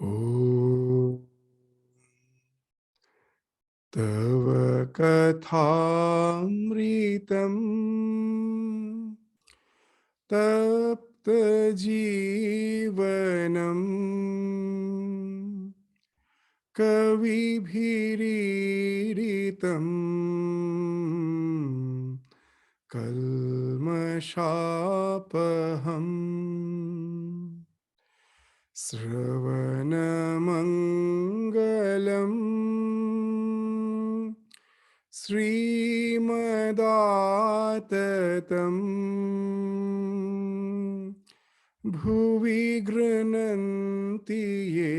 Om Tava Kathamritam Tapta Jeevanam Kavibhiritam Kalmashapaham Sravanamangalam Srimadatam Bhuvi Grananti Ye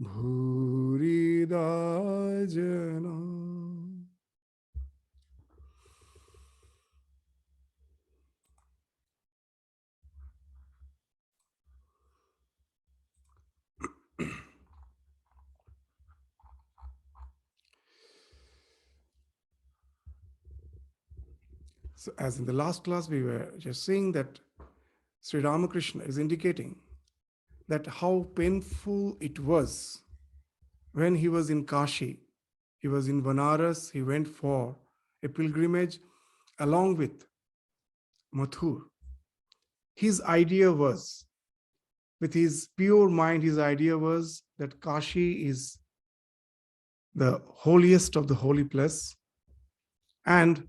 Bhurida Jana. So, as in the last class, we were just saying that Sri Ramakrishna is indicating that how painful it was when he was in Kashi. He was in Vanaras, he went for a pilgrimage along with Mathur. His idea was, with his pure mind, his idea was that Kashi is the holiest of the holy place, and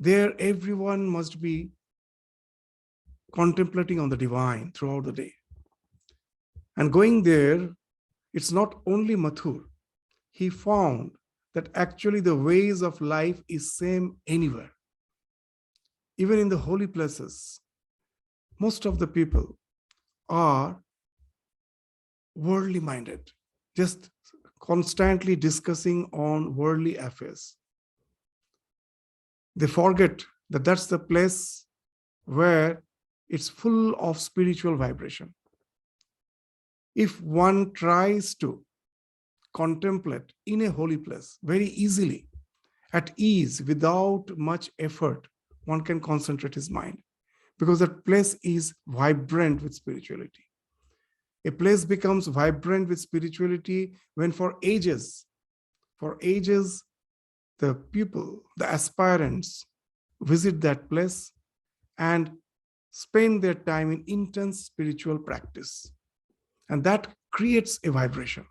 there everyone must be contemplating on the divine throughout the day. And going there, it's not only Mathur. He found that actually the ways of life is same anywhere. Even in the holy places, most of the people are worldly minded, just constantly discussing on worldly affairs. They forget that that's the place where it's full of spiritual vibration. If one tries to contemplate in a holy place very easily, at ease, without much effort, one can concentrate his mind, because that place is vibrant with spirituality. A place becomes vibrant with spirituality when for ages, the people, the aspirants visit that place and spend their time in intense spiritual practice. And that creates a vibration.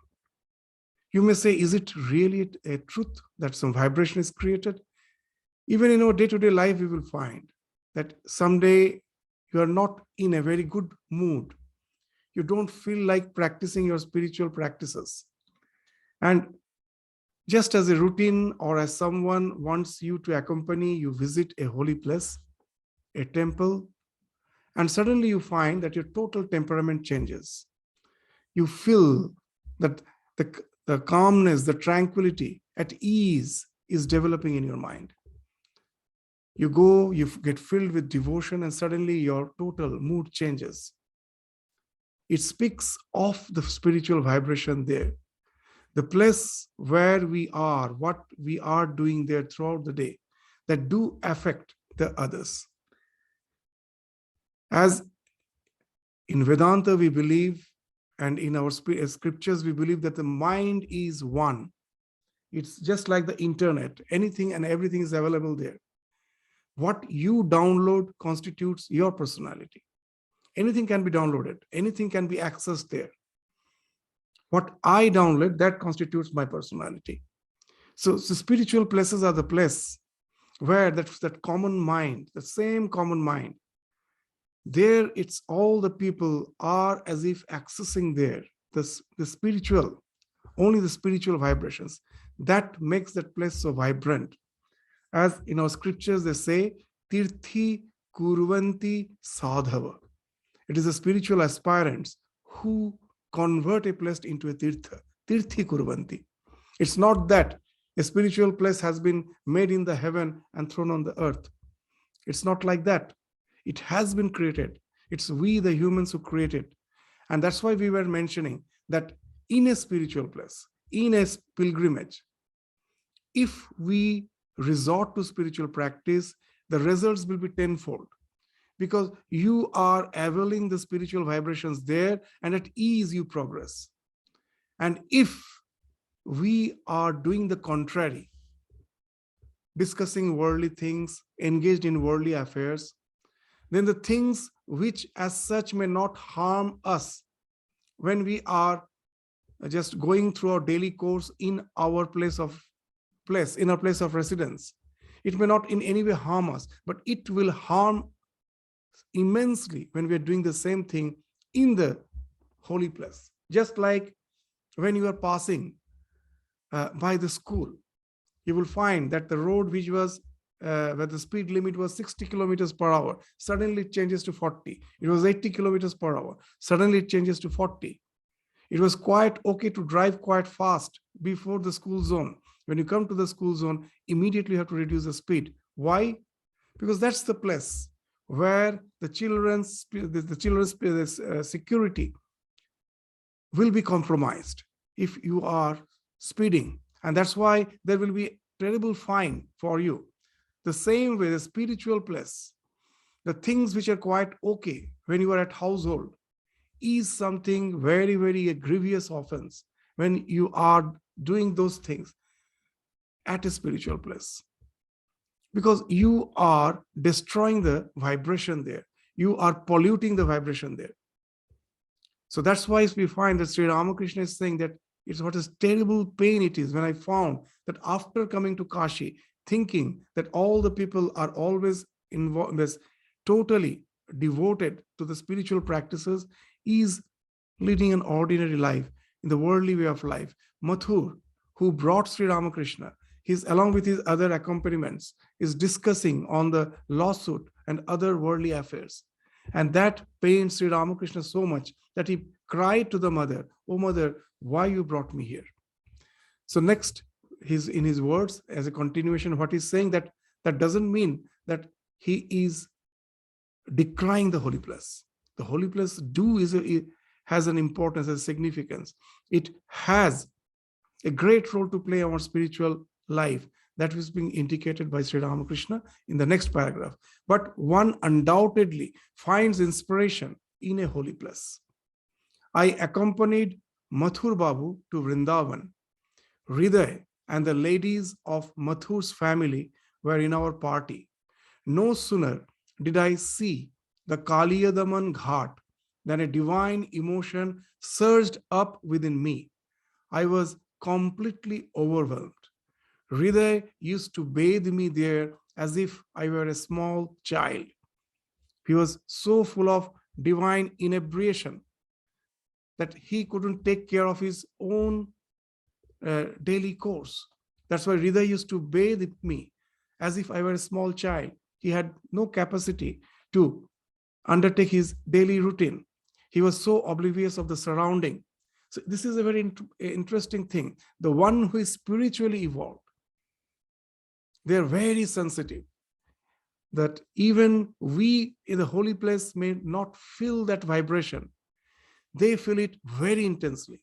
You may say, is it really a truth that some vibration is created? Even in our day-to-day life, we will find that someday you are not in a very good mood. You don't feel like practicing your spiritual practices. And just as a routine, or as someone wants you to accompany, you visit a holy place, a temple, and suddenly you find that your total temperament changes. You feel that the calmness, the tranquility, at ease is developing in your mind. You go, you get filled with devotion, and suddenly your total mood changes. It speaks of the spiritual vibration there. The place where we are, what we are doing there throughout the day, that do affect the others. As in Vedanta, we believe, and in our scriptures, we believe that the mind is one. It's just like the internet. Anything and everything is available there. What you download constitutes your personality. Anything can be downloaded. Anything can be accessed there. What I download, that constitutes my personality. So spiritual places are the place where that common mind, the same common mind, there it's all the people are as if accessing there, the spiritual, only the spiritual vibrations. That makes that place so vibrant. As in our scriptures, they say, Tirthi Kurvanti Sadhava. It is the spiritual aspirants who convert a place into a tirtha. Tirthi Kurvanti. It's not that a spiritual place has been made in the heaven and thrown on the earth. It's not like that. It has been created. It's we, the humans, who create it. And that's why we were mentioning that in a spiritual place, in a pilgrimage, if we resort to spiritual practice, the results will be tenfold, because you are availing the spiritual vibrations there, and at ease you progress. And if we are doing the contrary, discussing worldly things, engaged in worldly affairs, then the things which as such may not harm us when we are just going through our daily course in our place of residence, it may not in any way harm us, but it will harm immensely when we are doing the same thing in the holy place. Just like when you are passing by the school, you will find that the road which was where the speed limit was 60 kilometers per hour, suddenly it changes to 40. It was 80 kilometers per hour, suddenly it changes to 40. It was quite okay to drive quite fast before the school zone. When you come to the school zone, immediately you have to reduce the speed. Why? Because that's the place where the children's security will be compromised if you are speeding. And that's why there will be terrible fine for you. The same way, the spiritual place, the things which are quite okay when you are at household, is something very, very grievous offense when you are doing those things at a spiritual place, because you are destroying the vibration there. You are polluting the vibration there. So that's why we find that Sri Ramakrishna is saying that it's what a terrible pain it is when I found that after coming to Kashi, thinking that all the people are always involved, totally devoted to the spiritual practices, is leading an ordinary life in the worldly way of life. Mathur, who brought Sri Ramakrishna, he's along with his other accompaniments, is discussing on the lawsuit and other worldly affairs. And that pained Sri Ramakrishna so much that he cried to the mother, "Oh mother, why you brought me here?" So next, in his words, as a continuation, what he's saying, that doesn't mean that he is decrying the holy place. The holy place has an importance, a significance. It has a great role to play in our spiritual life. That is being indicated by Sri Ramakrishna in the next paragraph. But one undoubtedly finds inspiration in a holy place. I accompanied Mathur Babu to Vrindavan. Hriday and the ladies of Mathur's family were in our party. No sooner did I see the Kaliyadaman Ghat than a divine emotion surged up within me. I was completely overwhelmed. Hriday used to bathe me there as if I were a small child. He was so full of divine inebriation that he couldn't take care of his own daily course. That's why Hriday used to bathe me as if I were a small child. He had no capacity to undertake his daily routine. He was so oblivious of the surrounding. So this is a very interesting thing. The one who is spiritually evolved, they are very sensitive that even we in the holy place may not feel that vibration. They feel it very intensely.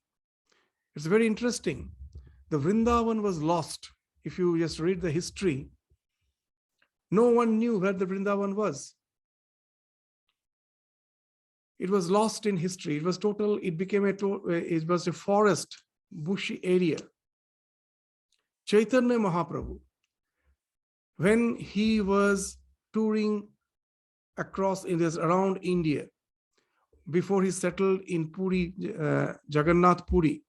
It's very interesting. The Vrindavan was lost. If you just read the history, no one knew where the Vrindavan was. It was lost in history. It was it was a forest, bushy area. Chaitanya Mahaprabhu, when he was touring around India, before he settled in Puri, Jagannath Puri,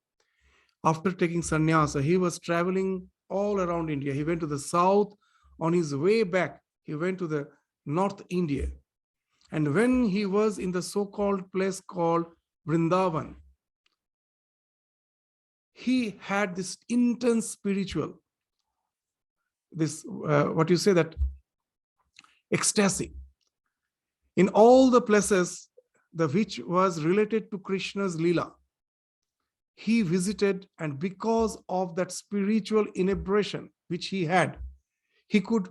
after taking sannyasa, he was traveling all around India. He went to the south. On his way back, he went to the North India. And when he was in the so-called place called Vrindavan, he had this intense spiritual, ecstasy. In all the places which was related to Krishna's Leela, he visited, and because of that spiritual inebriation which he had, he could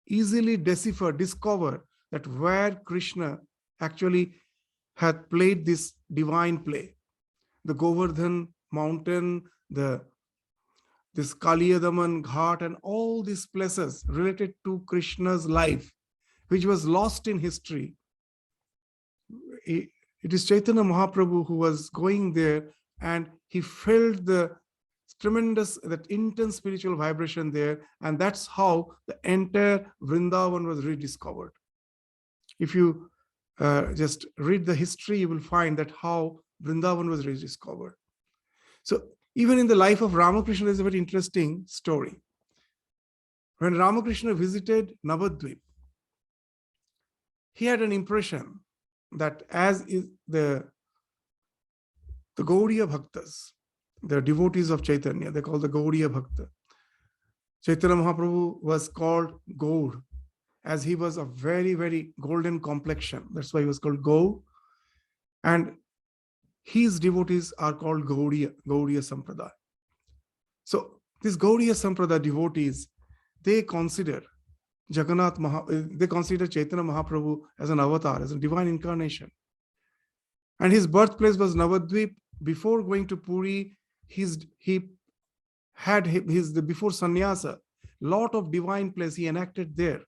easily discover that where Krishna actually had played this divine play. The Govardhan mountain, this Kaliyadaman Ghat, and all these places related to Krishna's life. which was lost in history. It is Chaitanya Mahaprabhu who was going there, and he felt the tremendous, that intense spiritual vibration there, and that's how the entire Vrindavan was rediscovered. If you just read the history, you will find that how Vrindavan was rediscovered. So even in the life of Ramakrishna, there's a very interesting story. When Ramakrishna visited Navadvip, he had an impression that as is the Gaudiya Bhaktas, the devotees of Chaitanya, they call the Gaudiya Bhakta. Chaitanya Mahaprabhu was called Gaur, as he was a very, very golden complexion. That's why he was called Gaur. And his devotees are called Gaudiya Sampradaya. So these Gaudiya Sampradaya devotees, they consider they consider Chaitanya Mahaprabhu as an avatar, as a divine incarnation. And his birthplace was Navadvip. Before going to Puri, he had before sannyasa, lot of divine place he enacted there.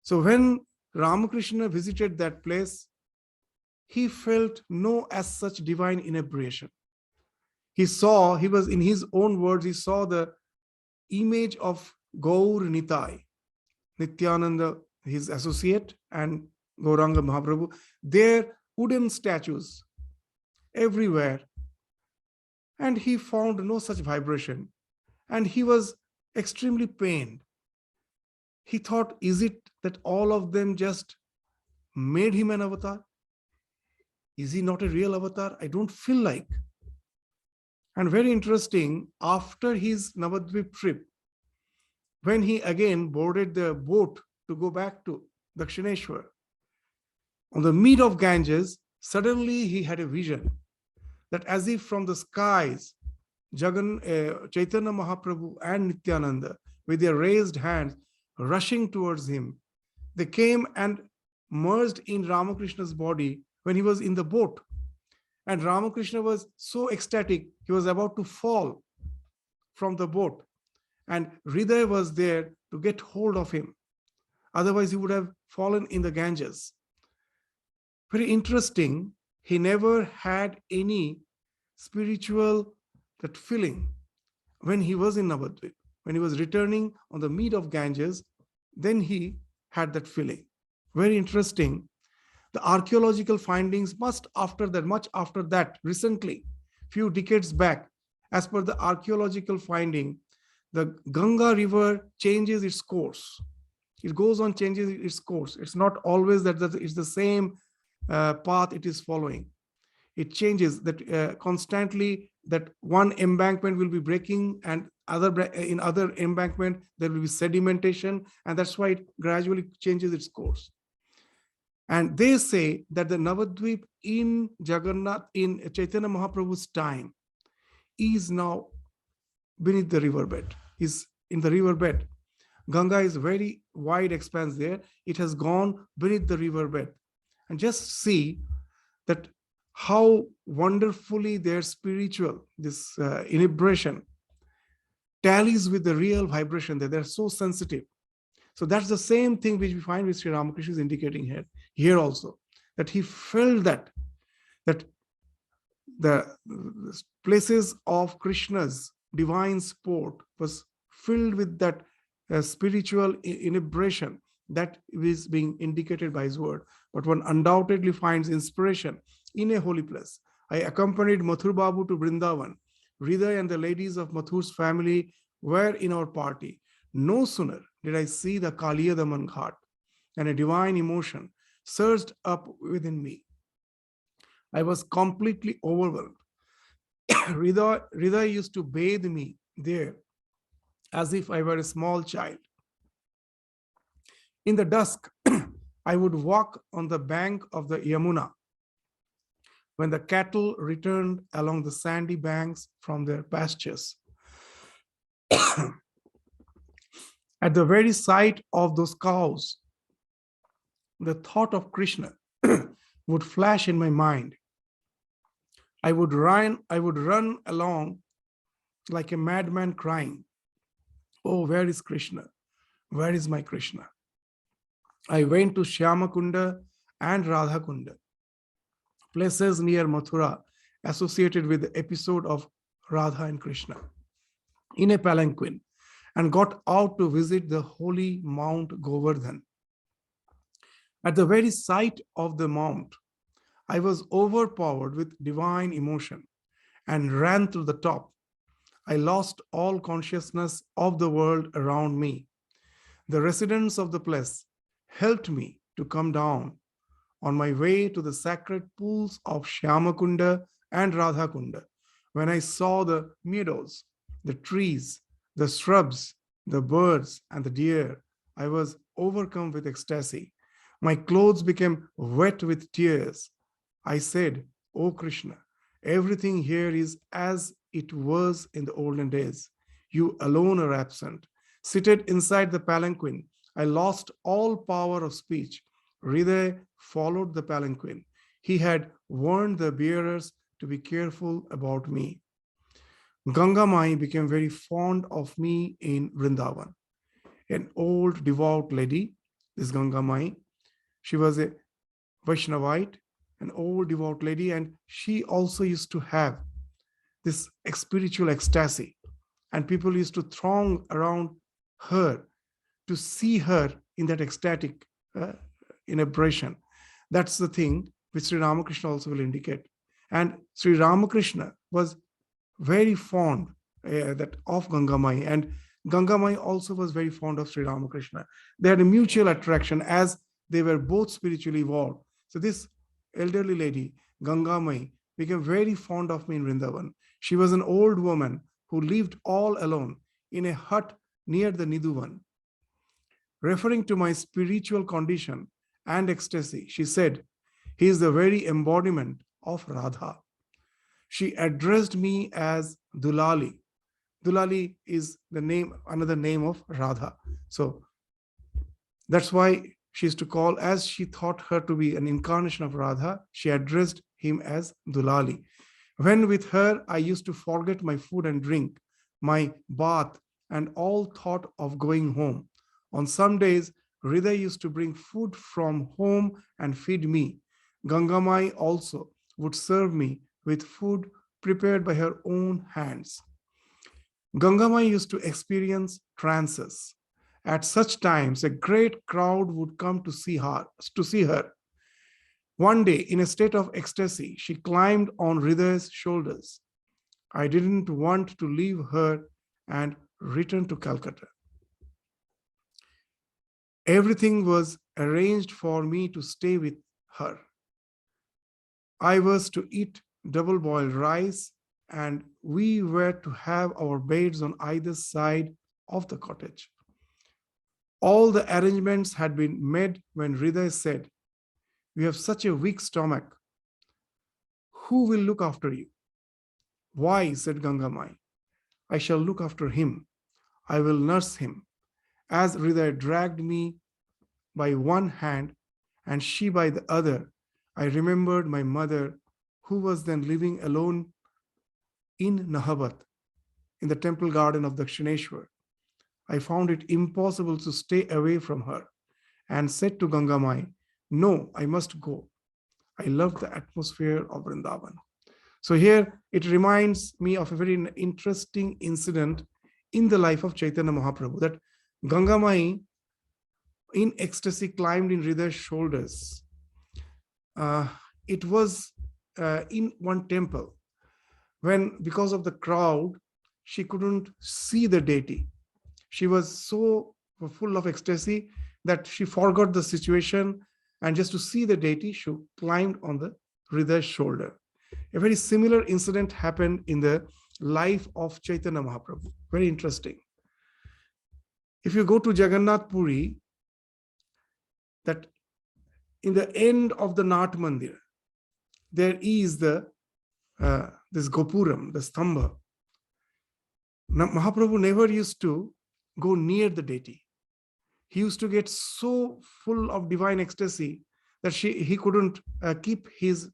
So when Ramakrishna visited that place, he felt no as such divine inebriation. He was in his own words, he saw the image of Gaur Nitai, Nityananda, his associate, and Gauranga Mahaprabhu, their wooden statues everywhere. And he found no such vibration. And he was extremely pained. He thought, is it that all of them just made him an avatar? Is he not a real avatar? I don't feel like. And very interesting, after his Navadvip trip, when he again boarded the boat to go back to Dakshineshwar, on the mead of Ganges, suddenly he had a vision that as if from the skies, Chaitanya Mahaprabhu and Nityananda, with their raised hands, rushing towards him, they came and merged in Ramakrishna's body when he was in the boat. And Ramakrishna was so ecstatic, he was about to fall from the boat. And Hridaya was there to get hold of him. Otherwise, he would have fallen in the Ganges. Very interesting, he never had any spiritual that feeling when he was in Navadvip. When he was returning on the mead of Ganges, then he had that feeling. Very interesting. The archaeological findings much after that, recently, few decades back, as per the archaeological finding, the Ganga river changes its course. It goes on changing its course. It's not always that it's the same path it is following. It changes that constantly, that one embankment will be breaking and in other embankment, there will be sedimentation, and that's why it gradually changes its course. And they say that the Navadvip in Jagannath, in Chaitanya Mahaprabhu's time, is now beneath the riverbed, is in the riverbed. Ganga is very wide expanse there. It has gone beneath the riverbed. And just see that how wonderfully their spiritual, this inebriation, tallies with the real vibration there. They're so sensitive. So that's the same thing which we find with Sri Ramakrishna is indicating here also, that he felt that the places of Krishna's divine sport was filled with that spiritual inebriation that is being indicated by his word. But one undoubtedly finds inspiration in a holy place. I accompanied Mathur Babu to Vrindavan. Hridaya and the ladies of Mathur's family were in our party. No sooner did I see the Kaliyadaman Ghat, and a divine emotion surged up within me. I was completely overwhelmed. Hridaya used to bathe me there as if I were a small child. In the dusk, I would walk on the bank of the Yamuna when the cattle returned along the sandy banks from their pastures. At the very sight of those cows, the thought of Krishna would flash in my mind. I would run along like a madman crying, "Oh, where is Krishna? Where is my Krishna?" I went to Shyamakunda and Radhakunda, places near Mathura associated with the episode of Radha and Krishna, in a palanquin, and got out to visit the holy Mount Govardhan. At the very sight of the mount, I was overpowered with divine emotion and ran to the top. I lost all consciousness of the world around me. The residents of the place helped me to come down. On my way to the sacred pools of Shyamakunda and Radhakunda, when I saw the meadows, the trees, the shrubs, the birds, and the deer, I was overcome with ecstasy. My clothes became wet with tears. I said, "O Krishna, everything here is as it was in the olden days. You alone are absent." Seated inside the palanquin, I lost all power of speech. Hriday followed the palanquin. He had warned the bearers to be careful about me. Ganga Mai became very fond of me in Vrindavan. An old devout lady, this Ganga Mai, she was a Vaishnavite, an old devout lady, and she also used to have this spiritual ecstasy. And people used to throng around her to see her in that ecstatic inebriation. That's the thing which Sri Ramakrishna also will indicate. And Sri Ramakrishna was very fond that of Gangamai, and Gangamai also was very fond of Sri Ramakrishna. They had a mutual attraction as they were both spiritually evolved. So this elderly lady, Gangamai, became very fond of me in Vrindavan. She was an old woman who lived all alone in a hut near the Nidhuvan. Referring to my spiritual condition and ecstasy, she said, "He is the very embodiment of Radha." She addressed me as Dulali. Dulali is the name, another name of Radha. So that's why she used to call, as she thought her to be an incarnation of Radha, she addressed him as Dulali. When with her, I used to forget my food and drink, my bath, and all thought of going home. On some days, Hriday used to bring food from home and feed me. Gangamai also would serve me with food prepared by her own hands. Gangamai used to experience trances. At such times, a great crowd would come to see her. One day, in a state of ecstasy, she climbed on Hriday's shoulders. I didn't want to leave her and return to Calcutta. Everything was arranged for me to stay with her. I was to eat double-boiled rice, and we were to have our beds on either side of the cottage. All the arrangements had been made when Hriday said, "We have such a weak stomach. Who will look after you?" "Why," said Gangamai, "I shall look after him. I will nurse him." As Hriday dragged me by one hand and she by the other, I remembered my mother, who was then living alone in Nahabat, in the temple garden of Dakshineshwar. I found it impossible to stay away from her and said to Gangamai, "No, I must go. I love the atmosphere of Vrindavan." So here it reminds me of a very interesting incident in the life of Chaitanya Mahaprabhu, that Gangamai in ecstasy climbed in Hriday's shoulders. It was in one temple when, because of the crowd, she couldn't see the deity. She was so full of ecstasy that she forgot the situation, and just to see the deity, she climbed on the Hriday's shoulder. A very similar incident happened in the life of Chaitanya Mahaprabhu. Very interesting. If you go to Jagannath Puri, that in the end of the Nat Mandir, there is the this Gopuram, the Stambha. Mahaprabhu never used to go near the deity. He used to get so full of divine ecstasy that he couldn't keep his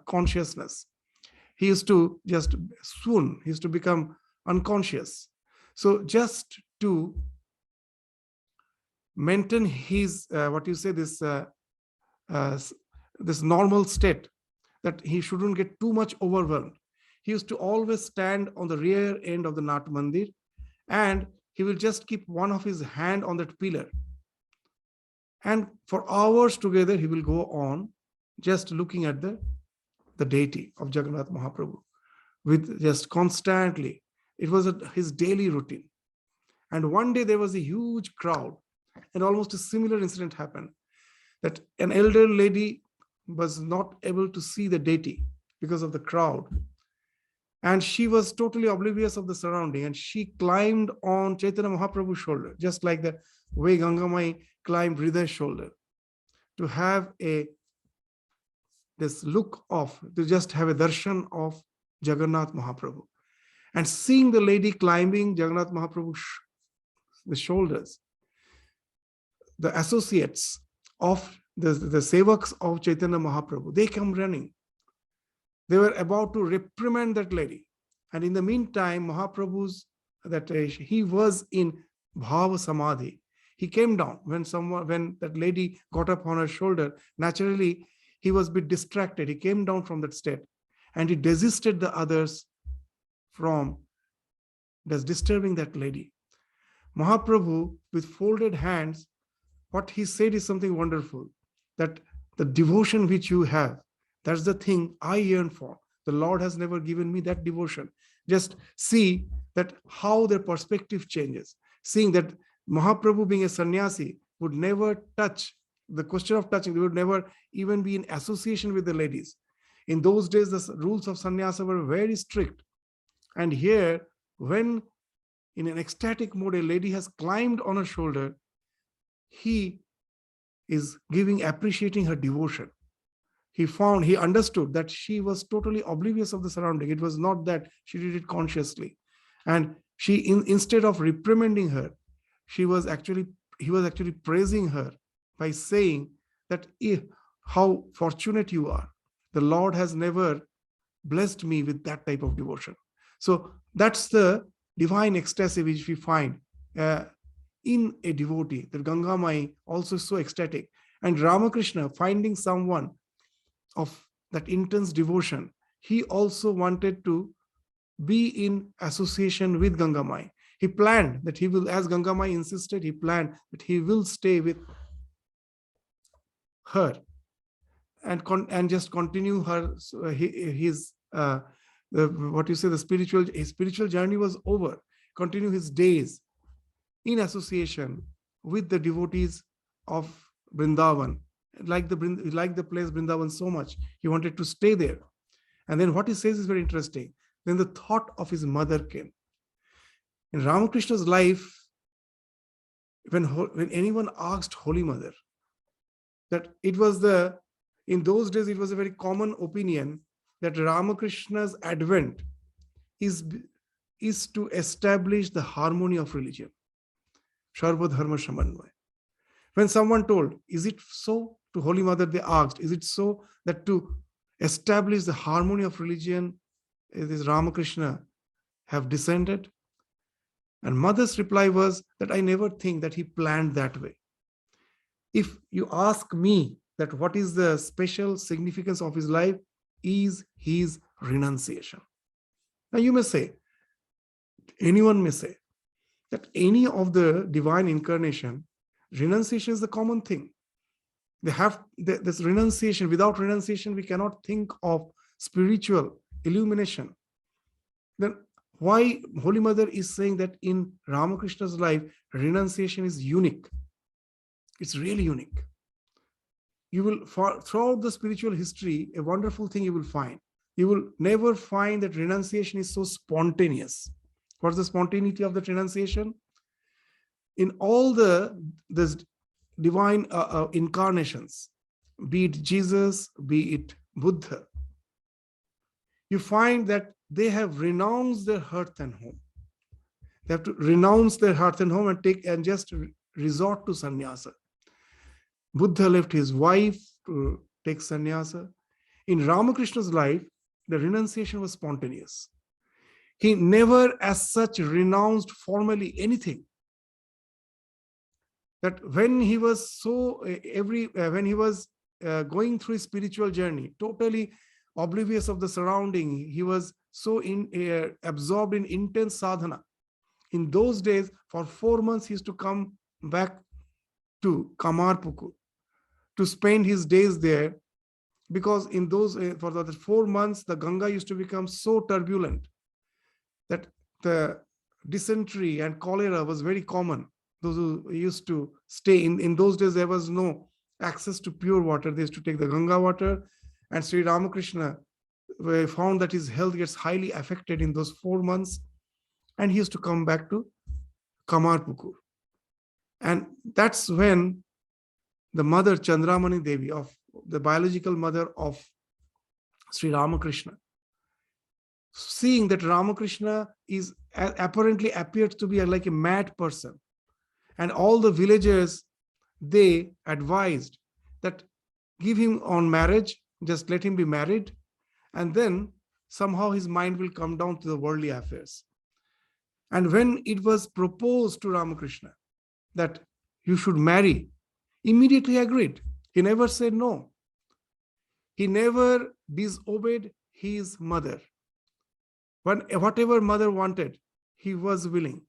consciousness. He used to just swoon. He used to become unconscious. So just to maintain his, this normal state, that he shouldn't get too much overwhelmed. He used to always stand on the rear end of the Nat Mandir, and he will just keep one of his hand on that pillar. And for hours together, he will go on just looking at the deity of Jagannath Mahaprabhu with just constantly. It was his daily routine. And one day there was a huge crowd, and almost a similar incident happened, that an elder lady was not able to see the deity because of the crowd. And she was totally oblivious of the surrounding, and she climbed on Chaitanya Mahaprabhu's shoulder, just like the way Gangamai climbed Hriday's shoulder, to have this look of, to just have a darshan of Jagannath Mahaprabhu. And seeing the lady climbing Jagannath Mahaprabhu's the shoulders, the associates of the sevaks of Chaitanya Mahaprabhu, they come running. They were about to reprimand that lady. And in the meantime, Mahaprabhu's, he was in Bhava Samadhi. He came down when that lady got up on her shoulder. Naturally, he was a bit distracted. He came down from that state, and he desisted the others from just disturbing that lady. Mahaprabhu, with folded hands, what he said is something wonderful, that the devotion which you have, that's the thing I yearn for. The Lord has never given me that devotion. Just see that how their perspective changes. Seeing that Mahaprabhu, being a sannyasi, would never touch, the question of touching, they would never even be in association with the ladies. In those days, the rules of sannyasa were very strict. And here, when in an ecstatic mode, a lady has climbed on her shoulder, he is appreciating her devotion. He understood that she was totally oblivious of the surrounding. It was not that she did it consciously. And instead of reprimanding her, he was actually praising her by saying that, how fortunate you are. The Lord has never blessed me with that type of devotion. So that's the divine ecstasy which we find in a devotee. That Gangamai also is so ecstatic. And Ramakrishna, finding someone of that intense devotion, he also wanted to be in association with Gangamai. He planned that he will, as Gangamai insisted, he planned that he will stay with her and just continue her his his spiritual journey was over. Continue his days in association with the devotees of Vrindavan, like the place Vrindavan so much. He wanted to stay there. And then what he says is very interesting. Then the thought of his mother came. In Ramakrishna's life, when anyone asked Holy Mother, that it was in those days, it was a very common opinion that Ramakrishna's advent is to establish the harmony of religion. Sarva Dharma Samanvaya. When someone told, is it so? To Holy Mother, they asked, is it so that to establish the harmony of religion, this Ramakrishna have descended? And Mother's reply was that I never think that he planned that way. If you ask me that what is the special significance of his life, is his renunciation. Now you may say, anyone may say, that any of the divine incarnation, renunciation is the common thing. They have this renunciation. Without renunciation, we cannot think of spiritual illumination. Then why Holy Mother is saying that in Ramakrishna's life, renunciation is unique? It's really unique. You will, throughout the spiritual history, a wonderful thing you will find. You will never find that renunciation is so spontaneous. What's the spontaneity of the renunciation? In all this divine incarnations, be it Jesus, be it Buddha, you find that they have renounced their hearth and home. They have to renounce their hearth and home and just resort to sannyasa. Buddha left his wife to take sannyasa. In Ramakrishna's life, the renunciation was spontaneous. He never as such renounced formally anything. that when he was when he was going through his spiritual journey, totally oblivious of the surrounding, he was so absorbed in intense sadhana. In those days, for 4 months, he used to come back to Kamarpukur to spend his days there, because in those for the 4 months, the Ganga used to become so turbulent that the dysentery and cholera was very common. Those who used to stay in those days, there was no access to pure water. They used to take the Ganga water, and Sri Ramakrishna found that his health gets highly affected in those 4 months, and he used to come back to Kamarpukur. And that's when the mother Chandramani Devi, of the biological mother of Sri Ramakrishna, seeing that Ramakrishna is apparently appeared to be like a mad person, and all the villagers, they advised that give him on marriage, just let him be married, and then somehow his mind will come down to the worldly affairs. And when it was proposed to Ramakrishna that you should marry, immediately agreed. He never said no. He never disobeyed his mother. Whatever mother wanted, he was willing.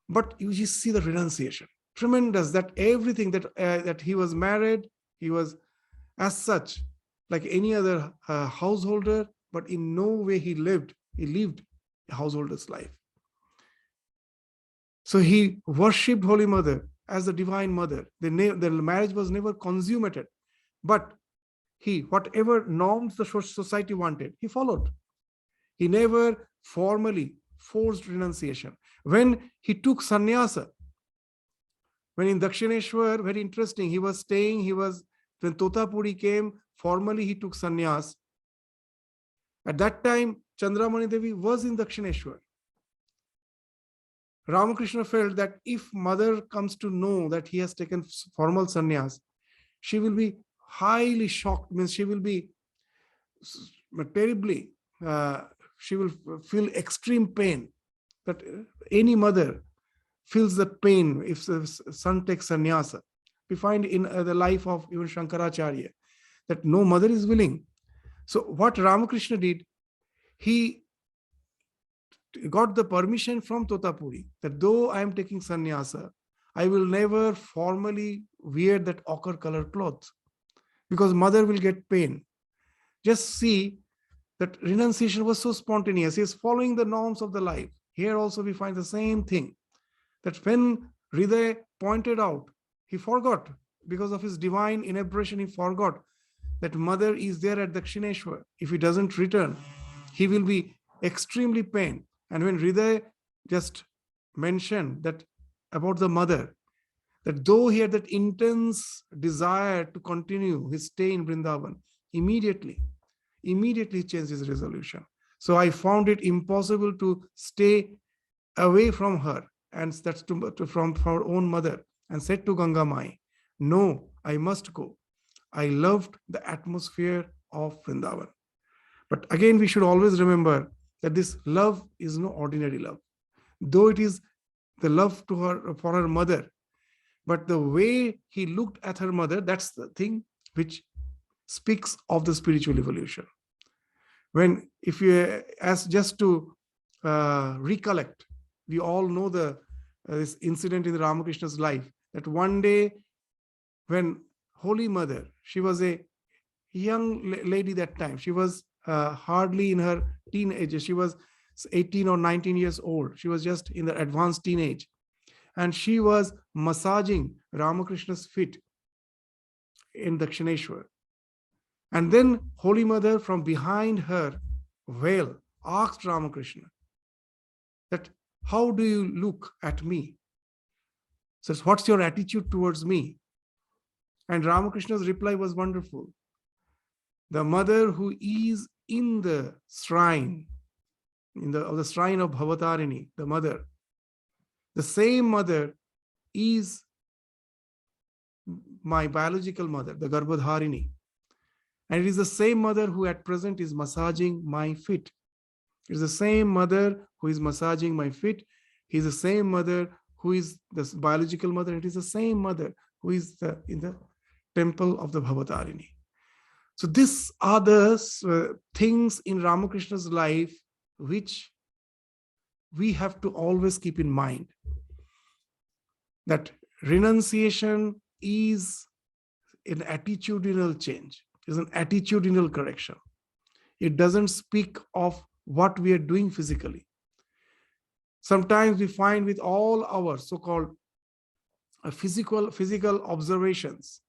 But you just see the renunciation, tremendous, that everything that he was married, he was as such like any other householder, but in no way he lived a householder's life. So he worshipped Holy Mother as the Divine Mother. The marriage was never consummated, but whatever norms the society wanted, he followed. He never formally forced renunciation. When he took sannyasa, when in Dakshineshwar, very interesting, he was staying, when Totapuri came, formally he took sannyas. At that time, Chandramani Devi was in Dakshineshwar. Ramakrishna felt that if mother comes to know that he has taken formal sannyas, she will be highly shocked, means she will be terribly, she will feel extreme pain. That any mother feels the pain if the son takes sannyasa. We find in the life of even Shankaracharya that no mother is willing. So what Ramakrishna did, he got the permission from Totapuri that though I am taking sannyasa, I will never formally wear that ochre colored cloth, because mother will get pain. Just see that renunciation was so spontaneous. He is following the norms of the life. Here also we find the same thing, that when Hriday pointed out, he forgot, because of his divine inebriation, he forgot that mother is there at Dakshineshwar. If he doesn't return, he will be extremely pained. And when Hriday just mentioned that about the mother, that though he had that intense desire to continue his stay in Vrindavan, immediately changed his resolution. So I found it impossible to stay away from her, and that's from her own mother, and said to Ganga Mai, no, I must go. I loved the atmosphere of Vrindavan. But again, we should always remember that this love is no ordinary love. Though it is the love to her for her mother, but the way he looked at her mother, that's the thing which speaks of the spiritual evolution. When, if you, as just to recollect, we all know this incident in the Ramakrishna's life, that one day when Holy Mother, she was a young lady that time, she was hardly in her teenage, she was 18 or 19 years old, she was just in the advanced teenage, and she was massaging Ramakrishna's feet in Dakshineshwar. And then Holy Mother from behind her veil asked Ramakrishna that, how do you look at me? Says, what's your attitude towards me? And Ramakrishna's reply was wonderful. The mother who is in the shrine, of the shrine of Bhavatarini, the mother, the same mother is my biological mother, the Garbhadharini. And it is the same mother who at present is massaging my feet. It is the same mother who is massaging my feet. He is the same mother who is this biological mother. It is the same mother who is in the temple of the Bhavatarini. So these are the things in Ramakrishna's life which we have to always keep in mind, that renunciation is an attitudinal change, is an attitudinal correction. It doesn't speak of what we are doing physically. Sometimes we find with all our so-called physical observations,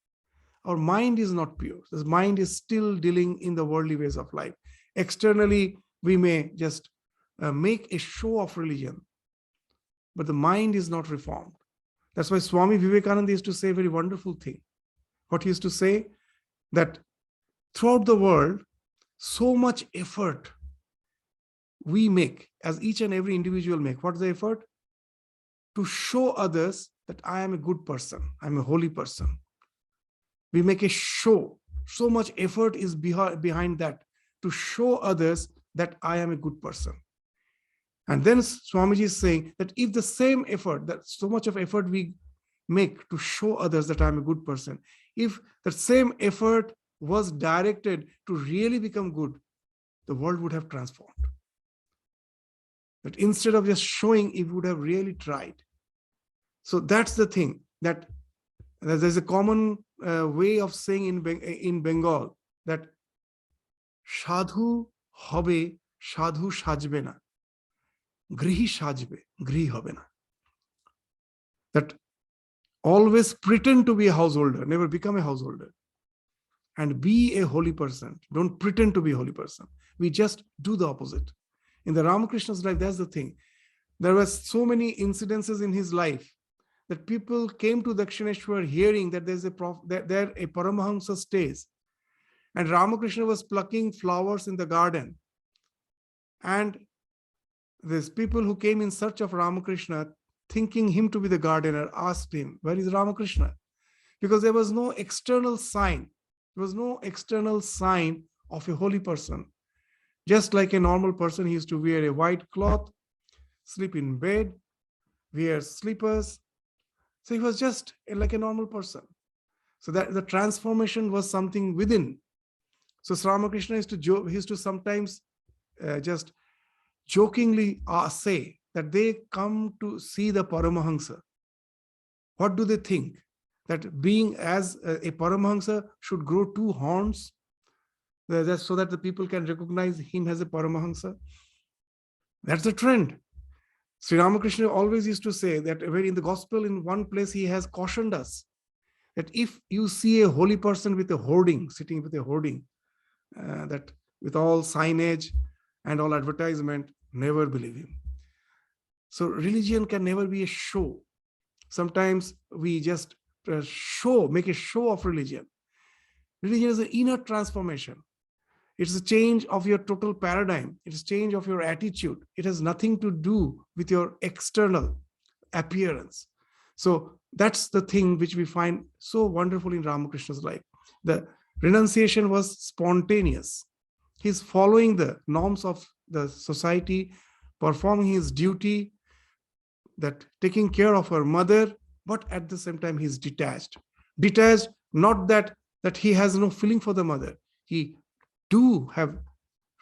our mind is not pure. This mind is still dealing in the worldly ways of life. Externally, we may just make a show of religion, but the mind is not reformed. That's why Swami Vivekananda used to say a very wonderful thing. What he used to say, that throughout the world, so much effort we make, as each and every individual make. What's the effort? To show others that I am a good person, I'm a holy person. We make a show. So much effort is behind that, to show others that I am a good person. And then Swamiji is saying that if the same effort, that so much of effort we make to show others that I'm a good person, if that same effort was directed to really become good, the world would have transformed. That instead of just showing, it would have really tried. So that's the thing, that there's a common way of saying in Bengal that sadhu hobe, sadhu sajbe na, grihi sajbe, grihi hobe na. That always pretend to be a householder, never become a householder. And be a holy person. Don't pretend to be a holy person. We just do the opposite. In the Ramakrishna's life, that's the thing. There were so many incidences in his life that people came to Dakshineshwar hearing that there's there a Paramahamsa stays. And Ramakrishna was plucking flowers in the garden. And these people who came in search of Ramakrishna, thinking him to be the gardener, asked him, where is Ramakrishna? Because there was no external sign. There was no external sign of a holy person. Just like a normal person, he used to wear a white cloth, sleep in bed, wear slippers. So he was just like a normal person. So that the transformation was something within. So Sri Ramakrishna used to sometimes just jokingly say that they come to see the Paramahamsa. What do they think? That being as a Paramahamsa should grow 2 horns, so that the people can recognize him as a Paramahamsa? That's the trend. Sri Ramakrishna always used to say that in the gospel, in one place, he has cautioned us that if you see a holy person with a hoarding, sitting with a hoarding, that with all signage and all advertisement, never believe him. So religion can never be a show. Sometimes we just make a show of religion. Religion is an inner transformation. It's a change of your total paradigm. It's a change of your attitude. It has nothing to do with your external appearance. So that's the thing which we find so wonderful in Ramakrishna's life. The renunciation was spontaneous. He's following the norms of the society, performing his duty, that taking care of her mother, but at the same time he's detached. Detached, not that he has no feeling for the mother. He do have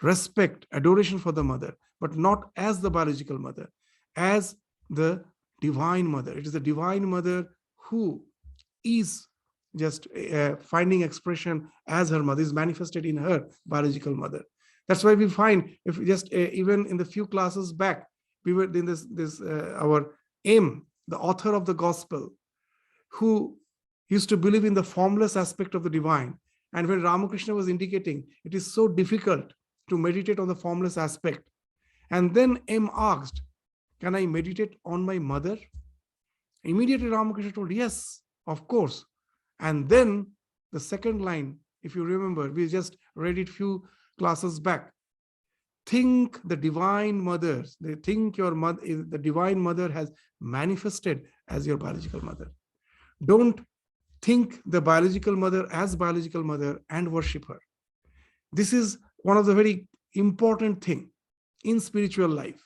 respect, adoration for the mother, but not as the biological mother, as the divine mother. It is the divine mother who is just finding expression as her mother, is manifested in her biological mother. That's why we find, if just even in the few classes back, we were in this our aim, the author of the gospel, who used to believe in the formless aspect of the divine. And when Ramakrishna was indicating, it is so difficult to meditate on the formless aspect. And then M asked, can I meditate on my mother? Immediately Ramakrishna told, yes, of course. And then the second line, if you remember, we just read it few classes back. Think the divine mother, they think your mother, the divine mother has manifested as your biological mother. Don't think the biological mother as biological mother and worship her. This is one of the very important thing in spiritual life.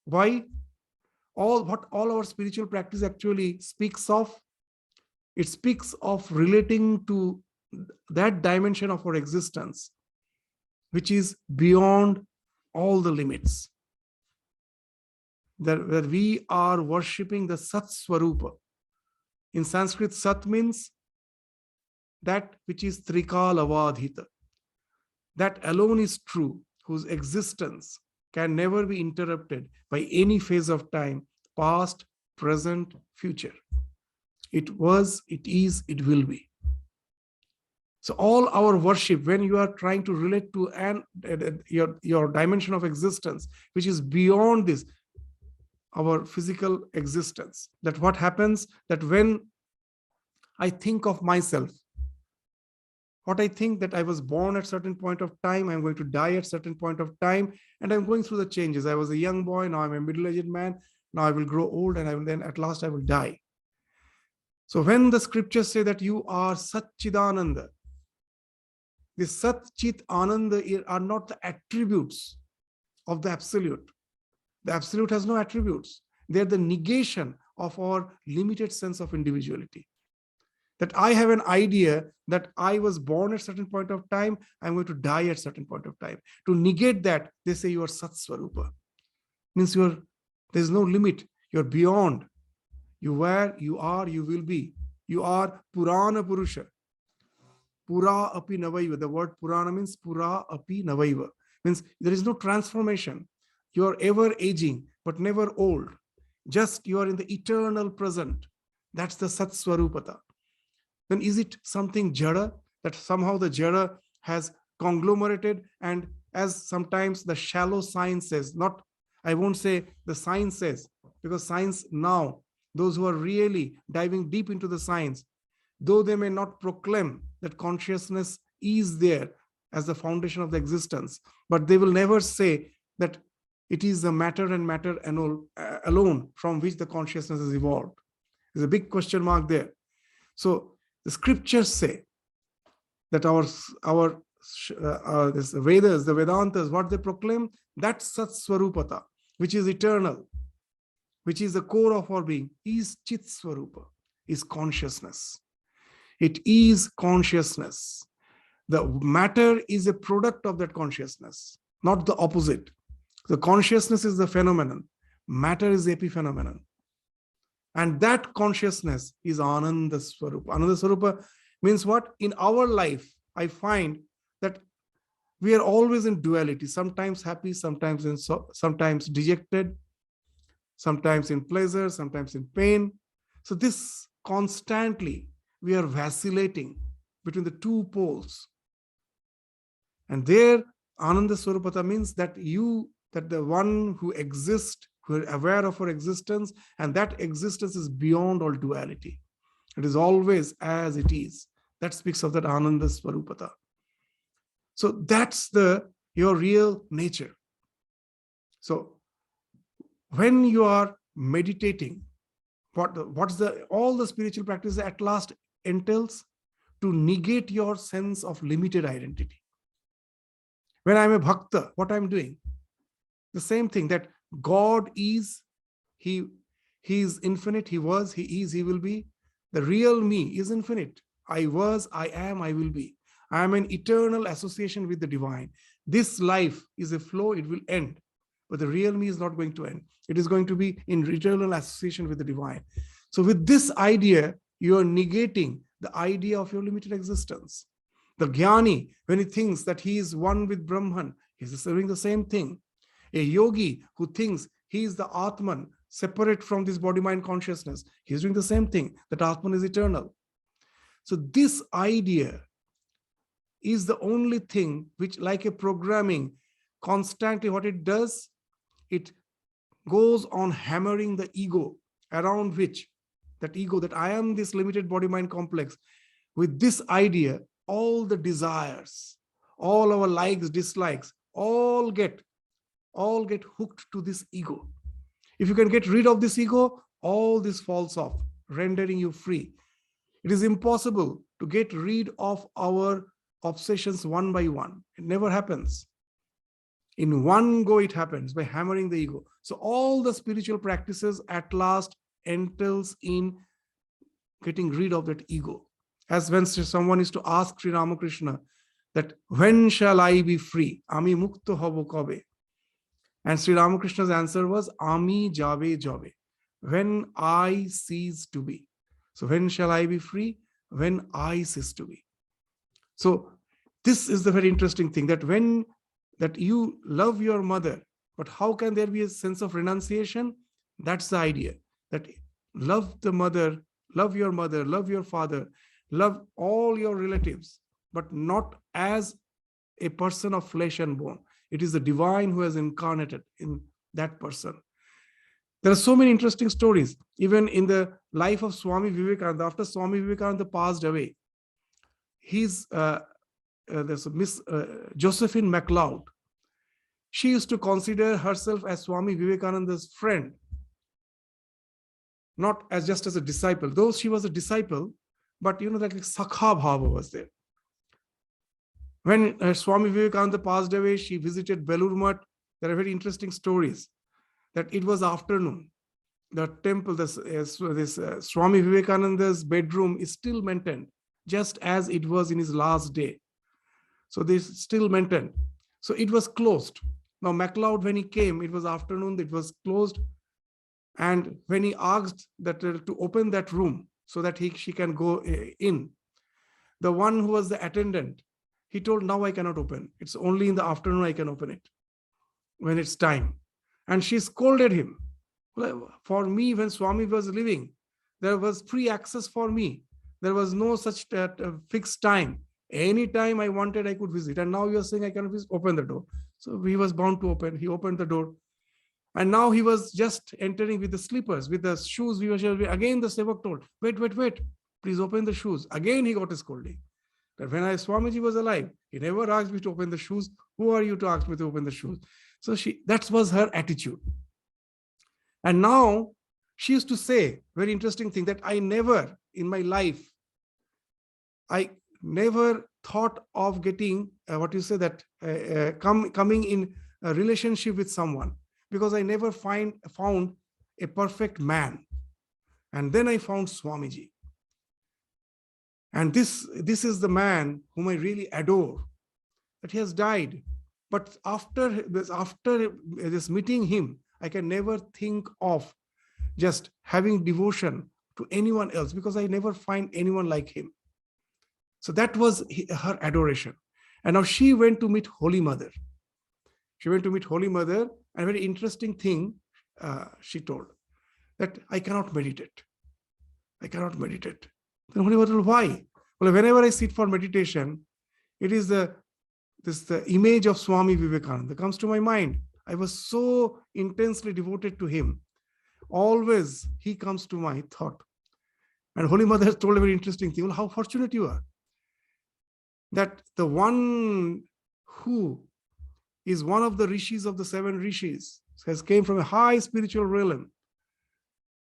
Why? all our spiritual practice actually speaks of, it speaks of relating to that dimension of our existence, which is beyond all the limits. That we are worshipping the Sat Swarupa. In Sanskrit, Sat means that which is Trikal Avadhita. That alone is true, whose existence can never be interrupted by any phase of time, past, present, future. It was, it is, it will be. So all our worship, when you are trying to relate to your dimension of existence, which is beyond this, our physical existence, that what happens, that when I think of myself, what I think that I was born at certain point of time, I'm going to die at certain point of time, and I'm going through the changes. I was a young boy, now I'm a middle-aged man, now I will grow old, and I will then at last I will die. So when the scriptures say that you are Satchidananda, the Sat Chit Ananda are not the attributes of the Absolute. The Absolute has no attributes. They're the negation of our limited sense of individuality. That I have an idea that I was born at a certain point of time, I'm going to die at a certain point of time. To negate that, they say you are Sat Swarupa. Means there's no limit. You're beyond. You were, you are, you will be. You are Purana Purusha. Pura api navaiva. The word Purana means Pura api navaiva. Means there is no transformation. You are ever aging, but never old. Just you are in the eternal present. That's the Sat Swarupata. Then is it something jada, that somehow the jada has conglomerated, and as sometimes the shallow science says, not, I won't say the science says, because science now, those who are really diving deep into the science, though they may not proclaim that consciousness is there as the foundation of the existence, but they will never say that it is the matter and matter alone from which the consciousness is evolved. There's a big question mark there. So the scriptures say that this Vedas, the Vedantas, what they proclaim, that Sat Swarupata, which is eternal, which is the core of our being, is Chit Swarupa, is consciousness. It is consciousness. The matter is a product of that consciousness, not the opposite. The consciousness is the phenomenon. Matter is the epiphenomenon. And that consciousness is Ananda Swarupa. Ananda Swarupa means what? In our life, I find that we are always in duality, sometimes happy, sometimes dejected, sometimes in pleasure, sometimes in pain. So this constantly, we are vacillating between the two poles. And there, Ananda Swarupata means that the one who exists, who are aware of our existence, and that existence is beyond all duality. It is always as it is. That speaks of that Ananda Swarupata. So that's your real nature. So when you are meditating, all the spiritual practice at last entails to negate your sense of limited identity. When I'm a bhakta, what I'm doing? The same thing, that God is, He is infinite, He was, He is, He will be. The real me is infinite. I was, I am, I will be. I am an eternal association with the divine. This life is a flow, it will end. But the real me is not going to end. It is going to be in eternal association with the divine. So with this idea, you are negating the idea of your limited existence. The Jnani, when he thinks that he is one with Brahman, he is doing the same thing. A yogi who thinks he is the Atman, separate from this body-mind consciousness, he is doing the same thing, that Atman is eternal. So this idea is the only thing which, like a programming, constantly what it does, it goes on hammering the ego, around which that ego, that I am this limited body-mind complex. With this idea, all the desires, all our likes, dislikes, all get hooked to this ego. If you can get rid of this ego, all this falls off, rendering you free. It is impossible to get rid of our obsessions one by one. It never happens. In one go, it happens by hammering the ego. So all the spiritual practices at last entails in getting rid of that ego. As when someone is to ask Sri Ramakrishna that, when shall I be free? Ami mukto hobo kobe. And Sri Ramakrishna's answer was, Ami jabe jabe. When I cease to be. So when shall I be free? When I cease to be. So this is the very interesting thing, that you love your mother, but how can there be a sense of renunciation? That's the idea, that love the mother, love your mother, love your father, love all your relatives, but not as a person of flesh and bone. It is the divine who has incarnated in that person. There are so many interesting stories, even in the life of Swami Vivekananda. After Swami Vivekananda passed away, there's Miss Josephine MacLeod. She used to consider herself as Swami Vivekananda's friend, not as just as a disciple. Though she was a disciple, but that Sakha Bhava was there. When Swami Vivekananda passed away, she visited Belur Math. There are very interesting stories that it was afternoon. The temple, this Swami Vivekananda's bedroom is still maintained, just as it was in his last day. So they still maintained. So it was closed. Now MacLeod, when he came, it was afternoon, it was closed. And when he asked that to open that room so that she can go in, the one who was the attendant, he told, now I cannot open. It's only in the afternoon I can open it, when it's time. And she scolded him. For me, when Swami was living, there was free access for me. There was no such fixed time. Any time I wanted, I could visit. And now you're saying I cannot visit, open the door. So he was bound to open. He opened the door. And now he was just entering with the slippers, with the shoes. Again, the sevak told, wait, please open the shoes. Again, he got a scolding. That when Swamiji was alive, he never asked me to open the shoes. Who are you to ask me to open the shoes? So that was her attitude. And now she used to say, very interesting thing, that I never in my life, I never thought of getting coming in a relationship with someone, because I never found a perfect man. And then I found Swamiji. And this is the man whom I really adore, that he has died. But after this meeting him, I can never think of just having devotion to anyone else, because I never find anyone like him. So that was her adoration. And now she went to meet Holy Mother. She went to meet Holy Mother, and a very interesting thing she told, that I cannot meditate. I cannot meditate. Then Holy Mother, why? Well, whenever I sit for meditation, it is the image of Swami Vivekananda comes to my mind. I was so intensely devoted to him. Always he comes to my thought. And Holy Mother has told a very interesting thing. Well, how fortunate you are, that the one who is one of the rishis of the 7 rishis has came from a high spiritual realm.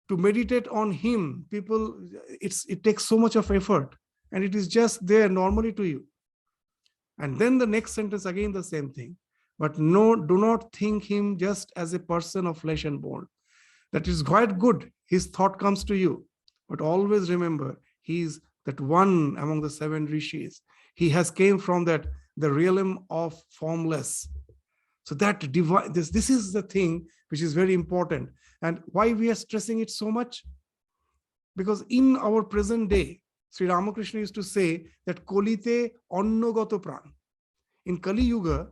To meditate on him, it takes so much of effort, and it is just there normally to you. And then the next sentence, again the same thing. But no, do not think him just as a person of flesh and bone. That is quite good. His thought comes to you. But always remember, he is that one among the 7 rishis. He has came from the realm of formless. So that this is the thing which is very important. And why we are stressing it so much? Because in our present day, Sri Ramakrishna used to say that Kolite Annogato Pran. In Kali Yuga,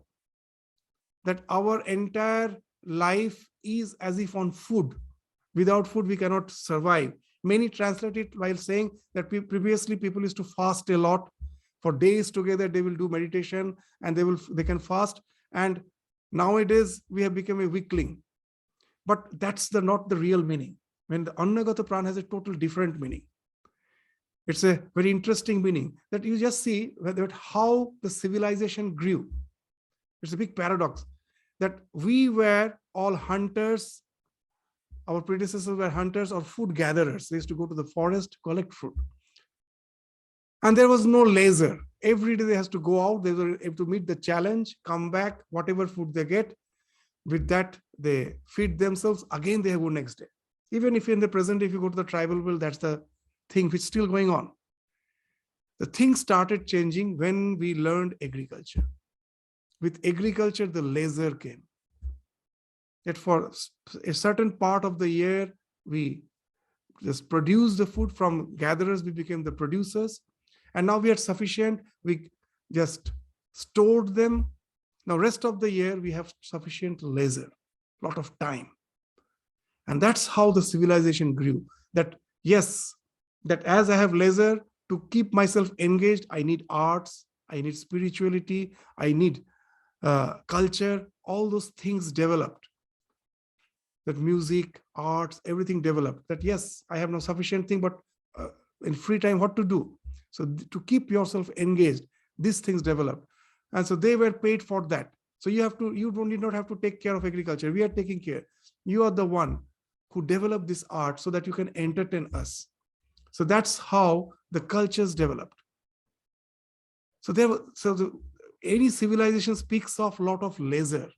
that our entire life is as if on food. Without food, we cannot survive. Many translate it while saying that previously people used to fast a lot. For days together, they will do meditation and they can fast. And nowadays, we have become a weakling. But that's not the real meaning. When the Annagata Pran has a total different meaning. It's a very interesting meaning that you just see that how the civilization grew. It's a big paradox that we were all hunters. Our predecessors were hunters or food gatherers. They used to go to the forest, collect fruit. And there was no laser. Every day they have to go out, they will have to meet the challenge, come back, whatever food they get, with that they feed themselves, again they go next day. Even if in the present, if you go to the tribal world, that's the thing which is still going on. The thing started changing when we learned agriculture. With agriculture, the laser came. That for a certain part of the year, we just produce the food from gatherers, we became the producers. And now we are sufficient, we just stored them. Now rest of the year, we have sufficient leisure, lot of time. And that's how the civilization grew. That yes, that as I have leisure to keep myself engaged, I need arts, I need spirituality, I need culture, all those things developed. That music, arts, everything developed. That yes, I have no sufficient thing, but in free time, what to do? So to keep yourself engaged, these things developed. And so they were paid for that. So you need not have to take care of agriculture. We are taking care. You are the one who developed this art so that you can entertain us. So that's how the cultures developed. So any civilization speaks of a lot of leisure.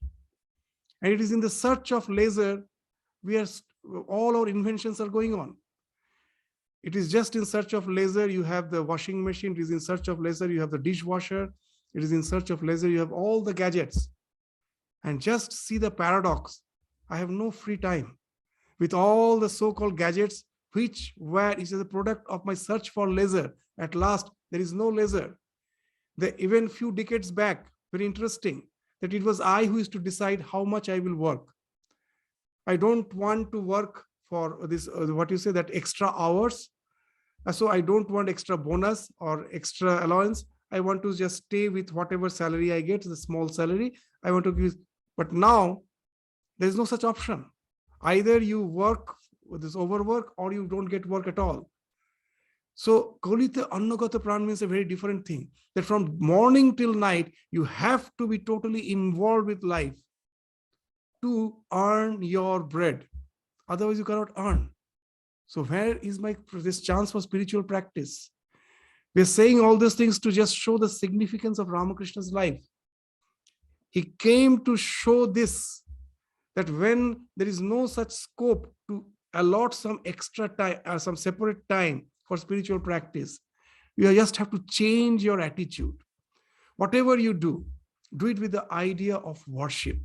And it is in the search of leisure all our inventions are going on. It is just in search of leisure, you have the washing machine. It is in search of leisure, you have the dishwasher. It is in search of leisure, you have all the gadgets. And just see the paradox. I have no free time. With all the so-called gadgets, which is a product of my search for leisure. At last, there is no leisure. Even few decades back, very interesting, that it was I who used to decide how much I will work. I don't want to work for this, that extra hours. So I don't want extra bonus or extra allowance. I want to just stay with whatever salary I get, the small salary. I want to give, but now there is no such option. Either you work with this overwork or you don't get work at all. So Kolite Annagata Pran means a very different thing. That from morning till night, you have to be totally involved with life to earn your bread. Otherwise, you cannot earn. So where is this chance for spiritual practice? We're saying all these things to just show the significance of Ramakrishna's life. He came to show this, that when there is no such scope to allot some extra time or some separate time for spiritual practice, you just have to change your attitude. Whatever you do it with the idea of worship,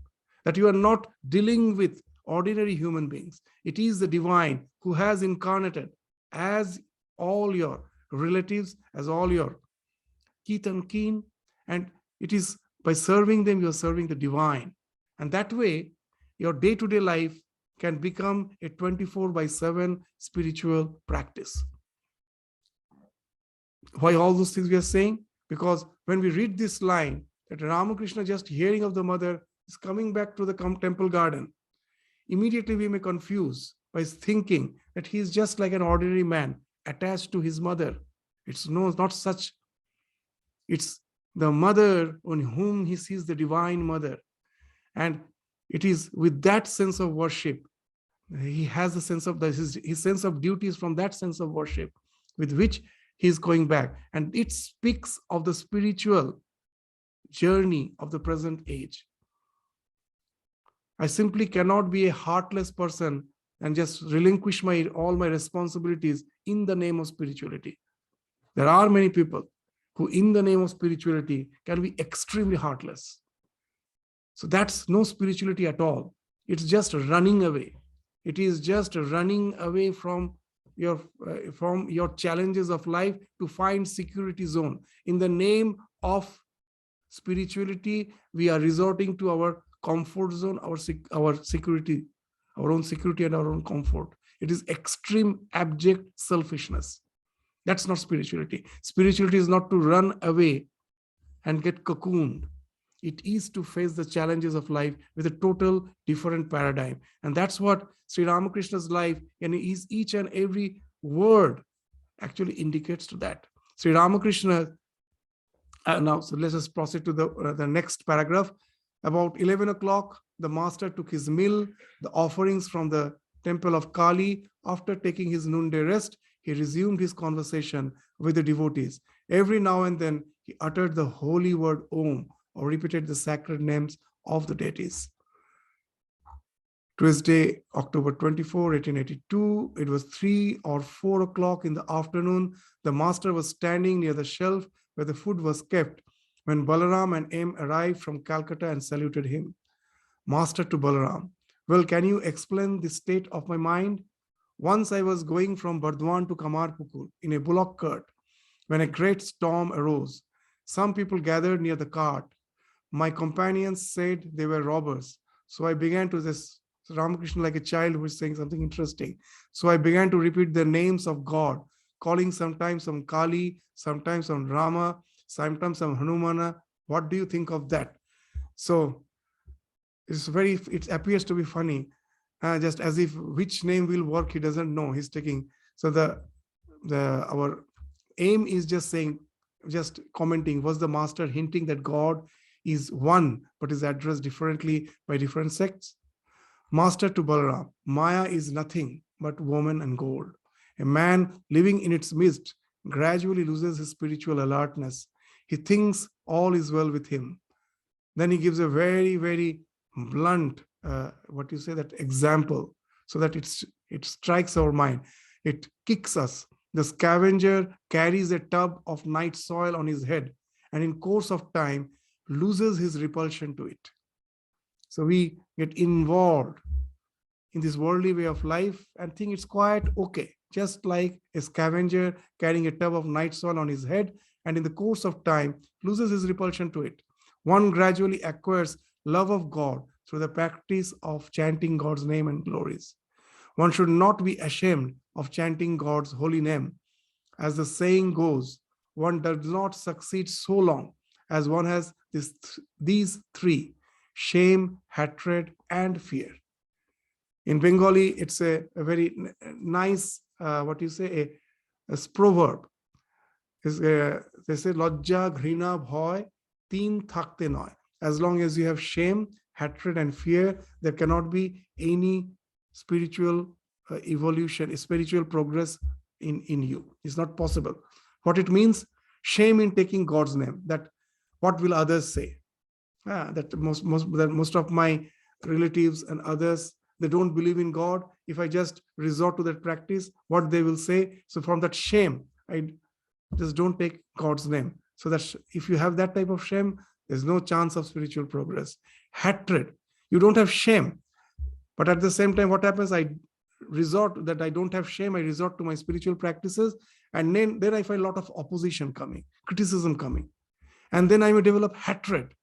that you are not dealing with ordinary human beings. It is the divine who has incarnated as all your relatives, as all your kith and kin, and it is by serving them, you are serving the divine. And that way, your day-to-day life can become a 24/7 spiritual practice. Why all those things we are saying? Because when we read this line, that Ramakrishna, just hearing of the mother, is coming back to the temple garden, immediately we may confuse by thinking that he is just like an ordinary man attached to his mother. It's not such. It's the mother on whom he sees the divine mother. And it is with that sense of worship, he has a sense of his sense of duty is from that sense of worship with which he is going back. And it speaks of the spiritual journey of the present age. I simply cannot be a heartless person and just relinquish all my responsibilities in the name of spirituality. There are many people who in the name of spirituality can be extremely heartless. So that's no spirituality at all. It's just running away. It is just running away from your challenges of life to find security zone. In the name of spirituality, we are resorting to our comfort zone, our security, our own security and our own comfort. It is extreme, abject selfishness. That's not spirituality. Spirituality is not to run away and get cocooned. It is to face the challenges of life with a total different paradigm. And that's what Sri Ramakrishna's life and each and every word actually indicates to that. Sri Ramakrishna, now, so let us proceed to the next paragraph. About 11 o'clock, the master took his meal, the offerings from the temple of Kali. After taking his noonday rest, he resumed his conversation with the devotees. Every now and then, he uttered the holy word Om or repeated the sacred names of the deities. Tuesday, October 24, 1882, it was 3 or 4 o'clock in the afternoon. The master was standing near the shelf where the food was kept when Balaram and M arrived from Calcutta and saluted him. Master to Balaram, well, can you explain the state of my mind? Once I was going from Bardwan to Kamarpukur in a bullock cart when a great storm arose. Some people gathered near the cart. My companions said they were robbers. So I began to this Ramakrishna like a child who is saying something interesting. So I began to repeat the names of God, calling sometimes some Kali, sometimes some Rama, sometimes some Hanumana. What do you think of that? So it appears to be funny, just as if which name will work, he doesn't know. He's taking. So our aim is just saying, just commenting, was the master hinting that God is one, but is addressed differently by different sects? Master to Balaram, Maya is nothing but woman and gold. A man living in its midst gradually loses his spiritual alertness. He thinks all is well with him. Then he gives a very, very blunt, that example, so that it strikes our mind. It kicks us. The scavenger carries a tub of night soil on his head, and in course of time loses his repulsion to it. So we get involved in this worldly way of life and think it's quite okay, just like a scavenger carrying a tub of night soil on his head, and in the course of time loses his repulsion to it. One gradually acquires love of God through the practice of chanting God's name and glories. One should not be ashamed of chanting God's holy name. As the saying goes, one does not succeed so long as one has these three: shame, hatred, and fear. In Bengali, it's a very nice, a proverb. They say, Lajja, Ghrina, Bhoy, Teen Thakte Noy. As long as you have shame, hatred, and fear, there cannot be any spiritual evolution, spiritual progress in you. It's not possible. What it means? Shame in taking God's name. That what will others say? That most of my relatives and others, they don't believe in God. If I just resort to that practice, what they will say. So from that shame, I just don't take God's name. So that if you have that type of shame, there's no chance of spiritual progress. Hatred, you don't have shame, but at the same time, what happens? I don't have shame. I resort to my spiritual practices, and then I find a lot of opposition coming, criticism coming, and then I may develop hatred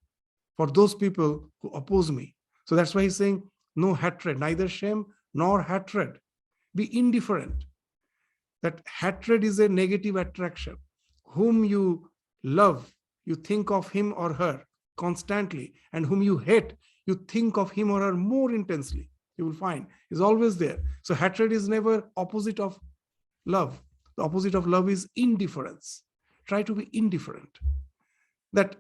for those people who oppose me. So that's why he's saying no hatred, neither shame nor hatred. Be indifferent. That hatred is a negative attraction. Whom you love, you think of him or her constantly, and whom you hate, you think of him or her more intensely. You will find is always there. So hatred is never opposite of love. The opposite of love is indifference. Try to be indifferent. That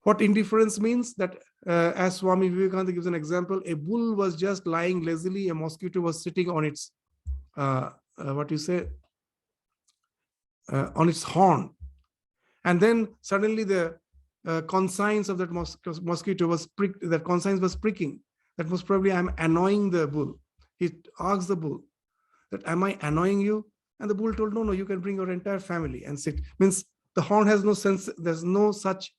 what indifference means, that as Swami Vivekananda gives an example, a bull was just lying lazily, a mosquito was sitting on its on its horn, and then suddenly the conscience of that mosquito was pricked. That conscience was pricking. That most probably I'm annoying the bull. He asks the bull that, am I annoying you? And the bull told, no, you can bring your entire family and sit. Means the horn has no sense. There's no such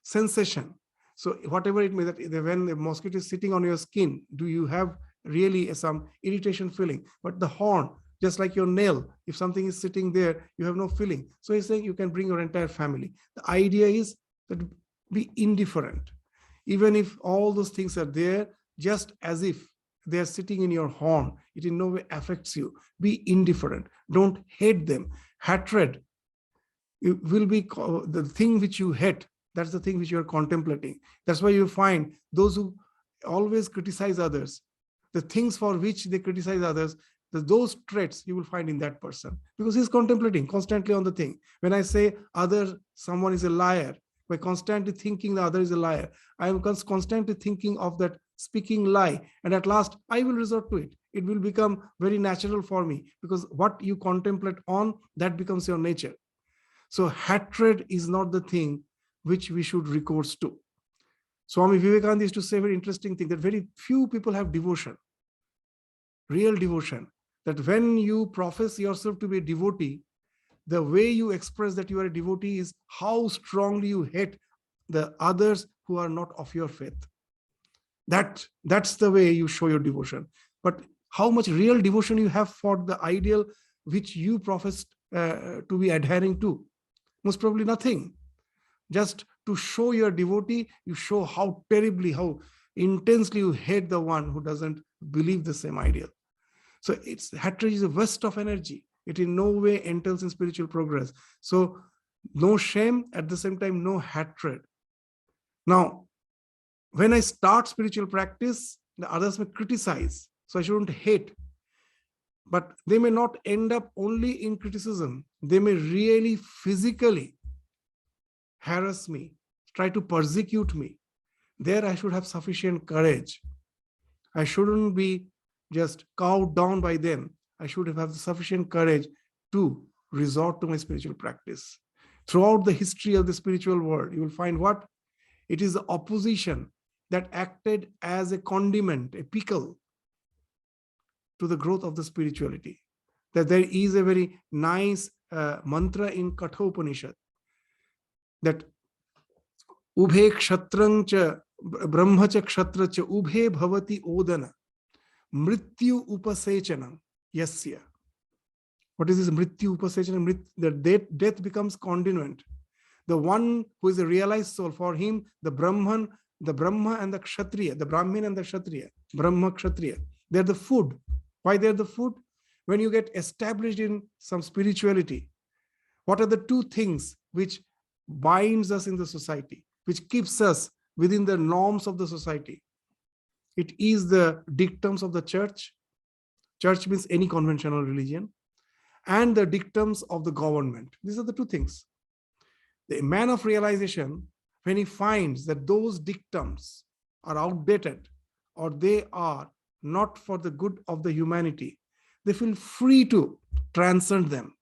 sensation. So whatever it may, that when the mosquito is sitting on your skin, do you have really some irritation feeling? But the horn, just like your nail, if something is sitting there, you have no feeling. So he's saying you can bring your entire family. The idea is that be indifferent. Even if all those things are there, just as if they are sitting in your horn, it in no way affects you. Be indifferent. Don't hate them. Hatred, it will be the thing which you hate. That's the thing which you are contemplating. That's why you find those who always criticize others, the things for which they criticize others, those traits you will find in that person, because he's contemplating constantly on the thing. When I say someone is a liar, by constantly thinking the other is a liar, I am constantly thinking of that speaking lie, and at last I will resort to it. It will become very natural for me, because what you contemplate on, that becomes your nature. So hatred is not the thing which we should recourse to. Swami Vivekananda used to say a very interesting thing, that very few people have devotion, real devotion. That when you profess yourself to be a devotee, the way you express that you are a devotee is how strongly you hate the others who are not of your faith. That's the way you show your devotion. But how much real devotion you have for the ideal which you profess to be adhering to? Most probably nothing. Just to show your devotee, you show how terribly, how intensely you hate the one who doesn't believe the same ideal. So hatred is a waste of energy. It in no way entails in spiritual progress. So no shame, at the same time, no hatred. Now, when I start spiritual practice, the others may criticize. So I shouldn't hate. But they may not end up only in criticism. They may really physically harass me, try to persecute me. There I should have sufficient courage. I shouldn't be just cowed down by them. I should have sufficient courage to resort to my spiritual practice. Throughout the history of the spiritual world, you will find what? It is the opposition that acted as a condiment, a pickle to the growth of the spirituality. That there is a very nice mantra in Kathopanishad, that ubhe kshatrang brahma cha kshatracha ubhe bhavati odana mrityu upasechanam yasya. What is this mrityu upasechanam? The death becomes condiment. The one who is a realized soul, for him the Brahma and the Kshatriya, the Brahmin and the Kshatriya, Brahma Kshatriya, they're the food. Why they're the food? When you get established in some spirituality, what are the two things which binds us in the society, which keeps us within the norms of the society? It is the dictums of the church. Church means any conventional religion, and the dictums of the government. These are the two things. The man of realization, when he finds that those dictums are outdated or they are not for the good of the humanity, they feel free to transcend them.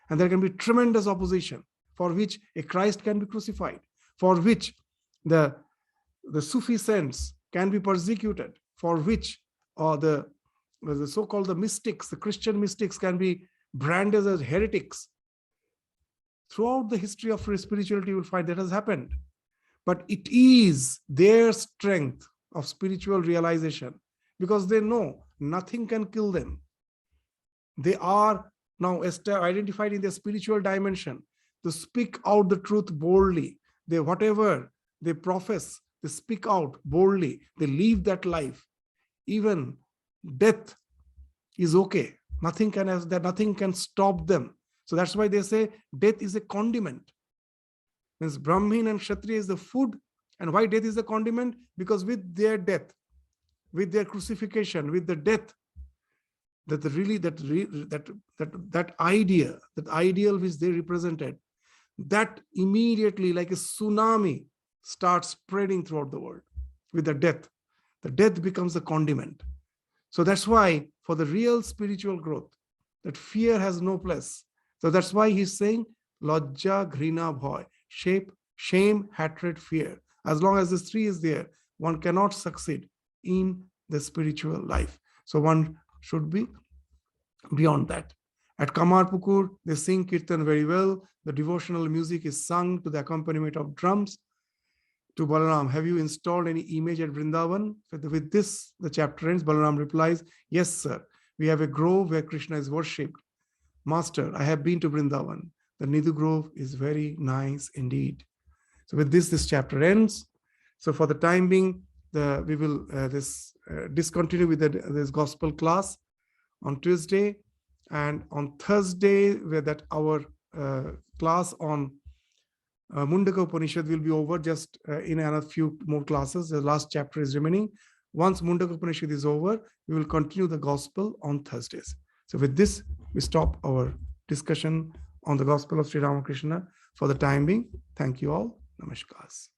And there can be tremendous opposition, for which a Christ can be crucified, for which the Sufi saints can be persecuted, for which the so-called the mystics, the Christian mystics, can be branded as heretics. Throughout the history of spirituality, you will find that has happened. But it is their strength of spiritual realization, because they know nothing can kill them. They are now identified in their spiritual dimension to speak out the truth boldly. They, whatever they profess, they speak out boldly. They live that life. Even death is okay. Nothing can stop them. So that's why they say death is a condiment. Means Brahmin and Kshatriya is the food. And why death is the condiment? Because with their death, with their crucifixion, with the death, that idea, that ideal which they represented, that immediately, like a tsunami, starts spreading throughout the world. With the death becomes the condiment. So that's why for the real spiritual growth, that fear has no place. So that's why he's saying lajja, ghrina, bhoy, shame, hatred, fear. As long as this three is there, one cannot succeed in the spiritual life. So one should be beyond that. At Kamarpukur, they sing Kirtan very well. The devotional music is sung to the accompaniment of drums. To Balaram, have you installed any image at Vrindavan? With this, the chapter ends. Balaram replies, yes, sir. We have a grove where Krishna is worshipped. Master, I have been to Vrindavan. The Nidhu Grove is very nice indeed. So with this chapter ends. So for the time being, we will discontinue with this gospel class on Tuesday, and on Thursday, where that our class on Mundaka Upanishad will be over, just in another few more classes. The last chapter is remaining. Once Mundaka Upanishad is over, we will continue the gospel on Thursdays. So with this, we stop our discussion on the gospel of Sri Ramakrishna for the time being. Thank you all. Namaskars.